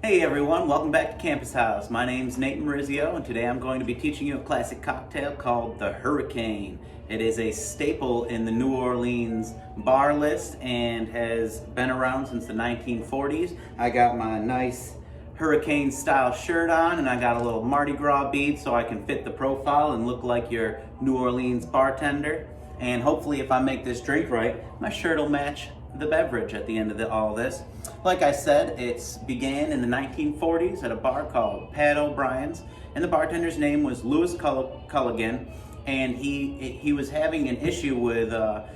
Hey everyone, welcome back to Campus House. My name's Nate Marizio, and today I'm going to be teaching you a classic cocktail called the Hurricane. It is a staple in the New Orleans bar list and has been around since the 1940s. I got my nice Hurricane style shirt on, and I got a little Mardi Gras bead so I can fit the profile and look like your New Orleans bartender. And hopefully if I make this drink right, my shirt will match the beverage at the end of all this. Like I said, it began in the 1940s at a bar called Pat O'Brien's, and the bartender's name was Louis Culligan, and he was having an issue with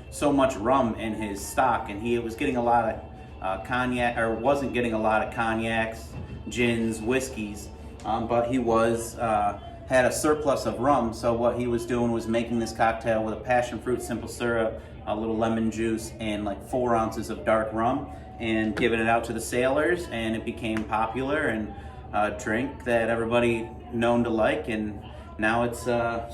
so much rum in his stock, and he was getting a lot of cognac, or wasn't getting a lot of cognacs, gins, whiskeys, but he had a surplus of rum. So what he was doing was making this cocktail with a passion fruit simple syrup, a little lemon juice, and like 4 ounces of dark rum, and giving it out to the sailors, and it became popular and a drink that everybody known to like, and now it's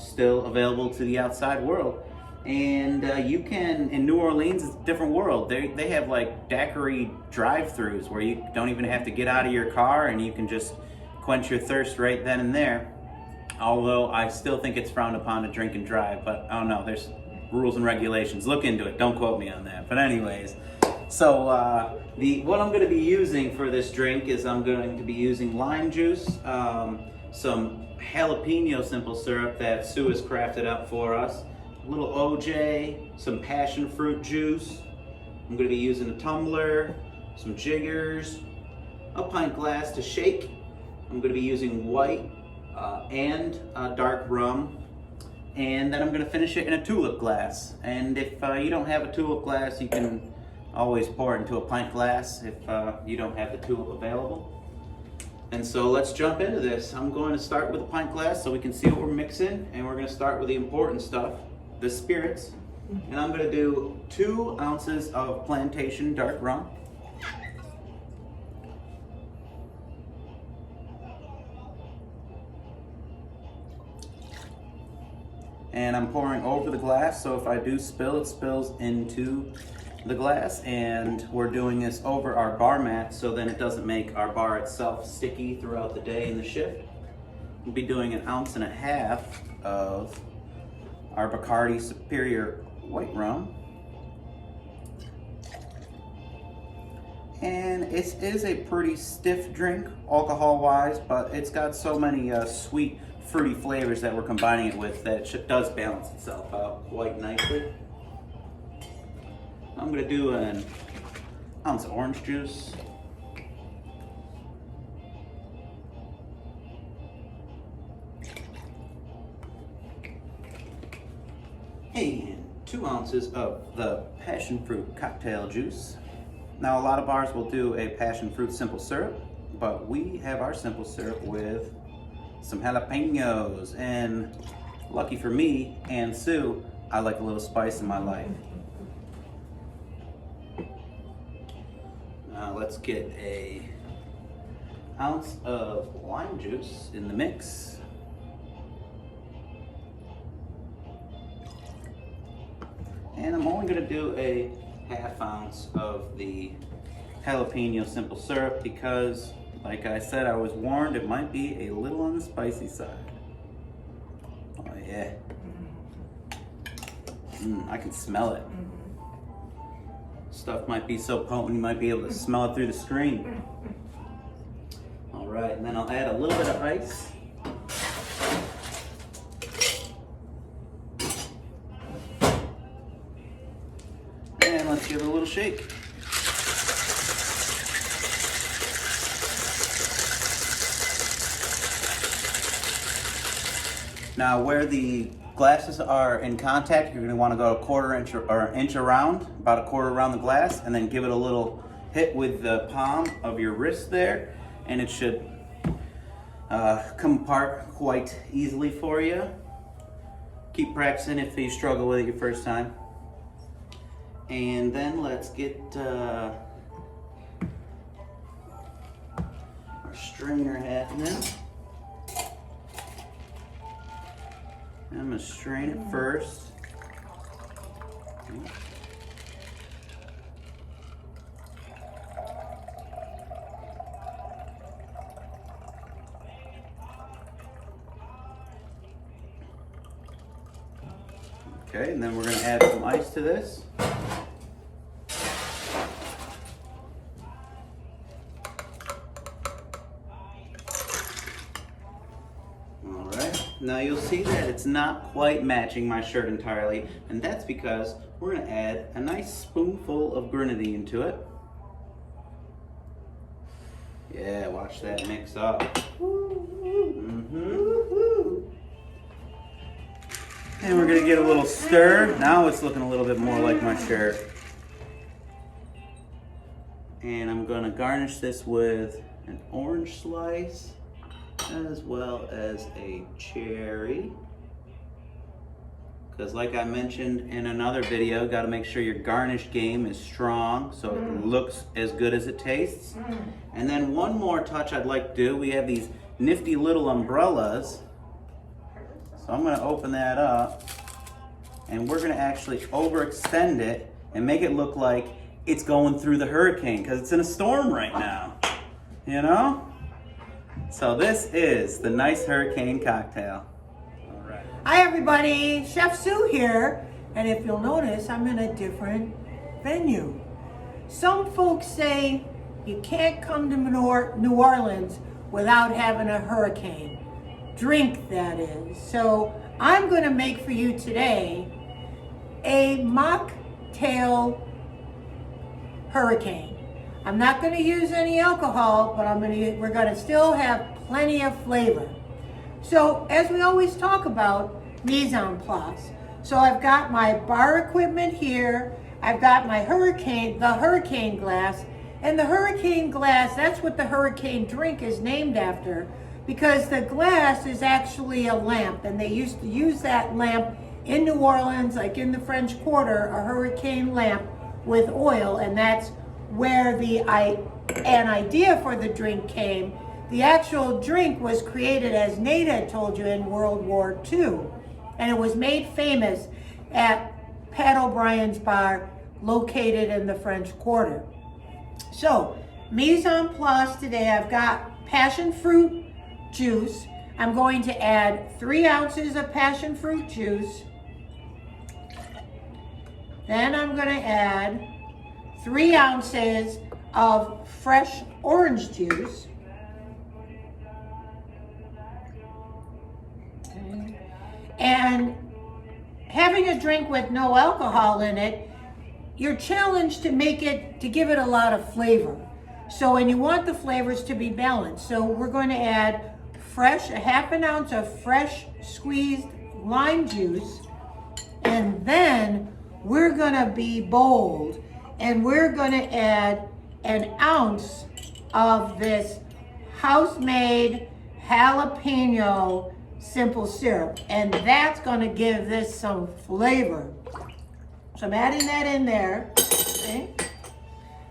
still available to the outside world. And you can, in New Orleans, it's a different world. They have like daiquiri drive-thrus where you don't even have to get out of your car and you can just quench your thirst right then and there. Although I still think it's frowned upon to drink and drive, but I don't know, there's rules and regulations. Look into it, don't quote me on that. But anyways, so what I'm going to be using for this drink is I'm going to be using lime juice, some jalapeno simple syrup that Sue has crafted up for us, a little OJ, some passion fruit juice. I'm going to be using a tumbler, some jiggers, a pint glass to shake. I'm going to be using white and dark rum. And then I'm going to finish it in a tulip glass. And if you don't have a tulip glass, you can always pour it into a pint glass if you don't have the tulip available. And so let's jump into this. I'm going to start with a pint glass so we can see what we're mixing. And we're going to start with the important stuff, the spirits. And I'm going to do 2 ounces of plantation dark rum. And I'm pouring over the glass, so if I do spill, it spills into the glass. And we're doing this over our bar mat, so then it doesn't make our bar itself sticky throughout the day in the shift. We'll be doing 1.5 ounces of our Bacardi Superior white rum. And it is a pretty stiff drink, alcohol-wise, but it's got so many sweet, fruity flavors that we're combining it with that it does balance itself out quite nicely. I'm going to do 1 ounce of orange juice. And 2 ounces of the passion fruit cocktail juice. Now a lot of bars will do a passion fruit simple syrup, but we have our simple syrup with some jalapenos, and lucky for me and Sue, I like a little spice in my life. Now let's get 1 ounce of lime juice in the mix. And I'm only going to do 1/2 ounce of the jalapeno simple syrup because, like I said, I was warned it might be a little on the spicy side. Oh yeah. I can smell it. Stuff might be so potent you might be able to smell it through the screen. All right, and then I'll add a little bit of ice. And let's give it a little shake. Now where the glasses are in contact, you're going to want to go 1/4 inch or 1 inch around, about 1/4 around the glass, and then give it a little hit with the palm of your wrist there, and it should come apart quite easily for you. Keep practicing if you struggle with it your first time. And then let's get our strainer happening. I'm going to strain it first. Okay, and then we're gonna add some ice to this. Now you'll see that it's not quite matching my shirt entirely, and that's because we're going to add a nice spoonful of grenadine to it. Yeah, watch that mix up. And we're going to get a little stir. Now it's looking a little bit more like my shirt. And I'm going to garnish this with an orange slice, as well as a cherry, because like I mentioned in another video, got to make sure your garnish game is strong so it looks as good as it tastes. And then one more touch I'd like to do, we have these nifty little umbrellas, so I'm going to open that up and we're going to actually overextend it and make it look like it's going through the hurricane, because it's in a storm right now, you know? So this is the nice hurricane cocktail. All right. Hi everybody, Chef Sue here, and if you'll notice, I'm in a different venue. Some folks say you can't come to New Orleans without having a hurricane. Drink, that is. So I'm going to make for you today a mocktail hurricane. I'm not going to use any alcohol, but we're going to still have plenty of flavor. So as we always talk about, mise en place. So I've got my bar equipment here. I've got my the hurricane glass. And the hurricane glass, that's what the hurricane drink is named after, because the glass is actually a lamp, and they used to use that lamp in New Orleans, like in the French Quarter, a hurricane lamp with oil, and that's where an idea for the drink came. The actual drink was created, as Nate had told you, in World War II, and it was made famous at Pat O'Brien's bar located in the French Quarter. So, mise en place today, I've got passion fruit juice. I'm going to add 3 ounces of passion fruit juice. Then I'm going to add 3 ounces of fresh orange juice. Okay. And having a drink with no alcohol in it, you're challenged to give it a lot of flavor. So, and you want the flavors to be balanced. So we're going to add a half an ounce of fresh squeezed lime juice, and then we're going to be bold. And we're going to add an ounce of this house-made jalapeno simple syrup. And that's going to give this some flavor. So I'm adding that in there. Okay.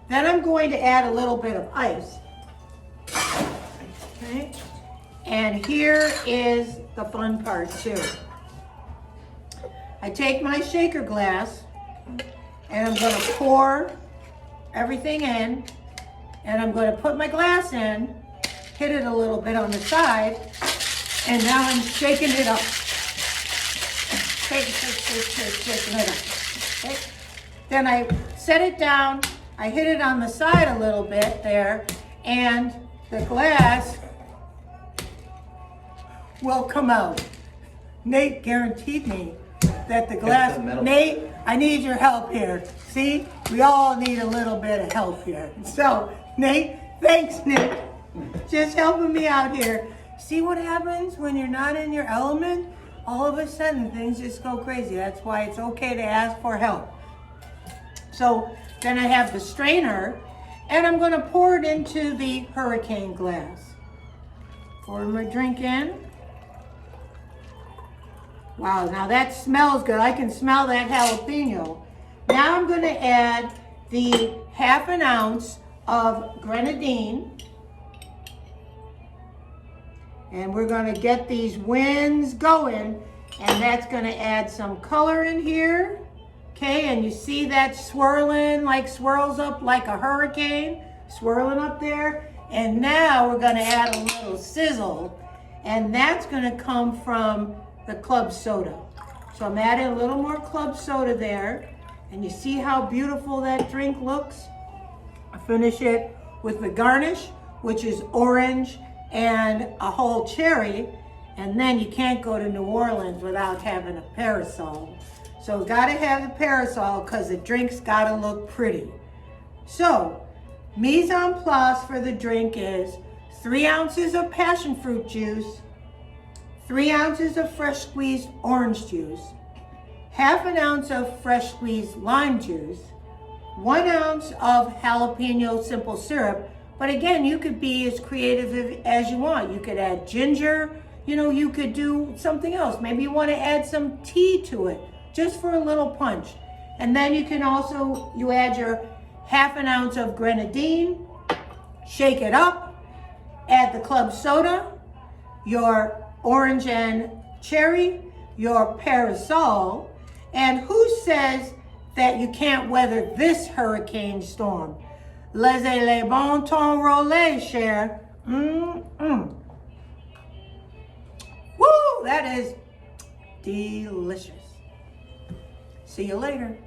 Then I'm going to add a little bit of ice. Okay. And here is the fun part too. I take my shaker glass, and I'm going to pour everything in, and I'm going to put my glass in, hit it a little bit on the side, and now I'm shaking it up. Shaking it up. Okay. Then I set it down, I hit it on the side a little bit there, and the glass will come out. Nate guaranteed me that the glass, Nate, I need your help here. See, we all need a little bit of help here. So, Nate, thanks, Nick. Just helping me out here. See what happens when you're not in your element? All of a sudden, things just go crazy. That's why it's okay to ask for help. So, then I have the strainer, and I'm going to pour it into the hurricane glass. Pour my drink in. Wow, now that smells good. I can smell that jalapeno. Now I'm going to add the half an ounce of grenadine. And we're going to get these winds going. And that's going to add some color in here. Okay, and you see that swirling, swirls up like a hurricane, swirling up there. And now we're going to add a little sizzle. And that's going to come from the club soda. So I'm adding a little more club soda there. And you see how beautiful that drink looks? I finish it with the garnish, which is orange and a whole cherry. And then you can't go to New Orleans without having a parasol. So gotta have the parasol because the drink's gotta look pretty. So, mise en place for the drink is 3 ounces of passion fruit juice, 3 ounces of fresh squeezed orange juice, half an ounce of fresh squeezed lime juice, 1 ounce of jalapeno simple syrup. But again, you could be as creative as you want. You could add ginger, you could do something else. Maybe you want to add some tea to it, just for a little punch. And then you can also, you add your half an ounce of grenadine, shake it up, add the club soda, your orange and cherry, your parasol, and who says that you can't weather this hurricane storm? Laissez les bon temps rouler, cher. Woo, that is delicious. See you later.